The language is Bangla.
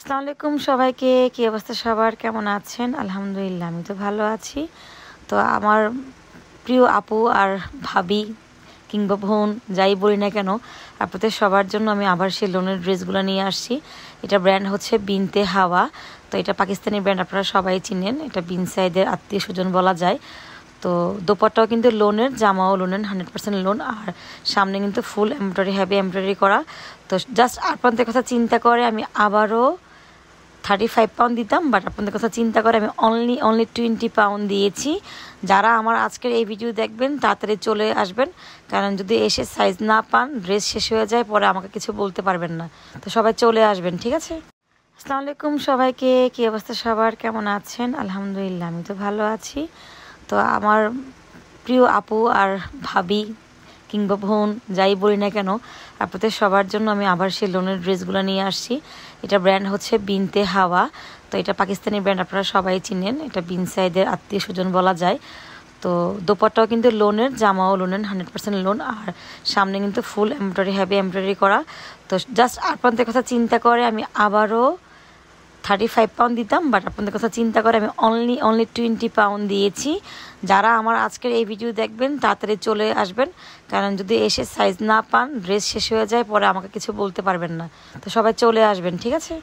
আসসালামু আলাইকুম সবাইকে। কি অবস্থা সবার, কেমন আছেন? আলহামদুলিল্লাহ আমি তো ভালো আছি। তো আমার প্রিয় আপু আর ভাবি কিংবা বোন যাই বলি না কেন, আপনাদের সবার জন্য আমি আবার সেই লোনের ড্রেসগুলো নিয়ে আসছি। এটা ব্র্যান্ড হচ্ছে বিনতে হাওয়া। তো এটা পাকিস্তানি ব্র্যান্ড, আপনারা সবাই চিনেন। এটা বিন সাইদের আত্মীয় স্বজন বলা যায়। তো দোপাট্টাও কিন্তু লোনের, জামাও লোনের, 100% লোন। আর সামনে কিন্তু ফুল এমব্রয়ডারি, হেভি এমব্রয়ডারি করা। তো জাস্ট আপনাদের কথা চিন্তা করে আমি আবারও 35 পাউন্ড দিতাম, বাট আপনাদের কথা চিন্তা করে আমি অনলি 20 পাউন্ড দিয়েছি। যারা আমার আজকের এই ভিডিও দেখবেন তাড়াতাড়ি চলে আসবেন, কারণ যদি এসে সাইজ না পান, ড্রেস শেষ হয়ে যায়, পরে আমাকে কিছু বলতে পারবেন না। তো সবাই চলে আসবেন, ঠিক আছে? আসসালামু আলাইকুম সবাইকে। কি অবস্থা সবার, কেমন আছেন? আলহামদুলিল্লাহ আমি তো ভালো আছি। তো আমার প্রিয় আপু আর ভাবি কিংবা বোন যাই বলি না কেন, আপনাদের সবার জন্য আমি আবার সেই লোনের ড্রেসগুলো নিয়ে আসছি। এটা ব্র্যান্ড হচ্ছে বিনতে হাওয়া। তো এটা পাকিস্তানি ব্র্যান্ড, আপনারা সবাই চিনেন। এটা বিন সাইদের আত্মীয় স্বজন বলা যায়। তো দোপাট্টাও কিন্তু লোনের, জামাও লোনের, 100% লোন। আর সামনে কিন্তু ফুল এমব্রয়ডারি, হেভি এমব্রয়ডারি করা। তো জাস্ট আপনাদের কথা চিন্তা করে আমি আবারও 35 পাউন্ড দিতাম, বাট আপনাদের কথা চিন্তা করে আমি অনলি 20 পাউন্ড দিয়েছি। যারা আমার আজকের এই ভিডিও দেখবেন তাড়াতাড়ি চলে আসবেন, কারণ যদি এসে সাইজ না পান, ড্রেস শেষ হয়ে যায়, পরে আমাকে কিছু বলতে পারবেন না। তো সবাই চলে আসবেন, ঠিক আছে?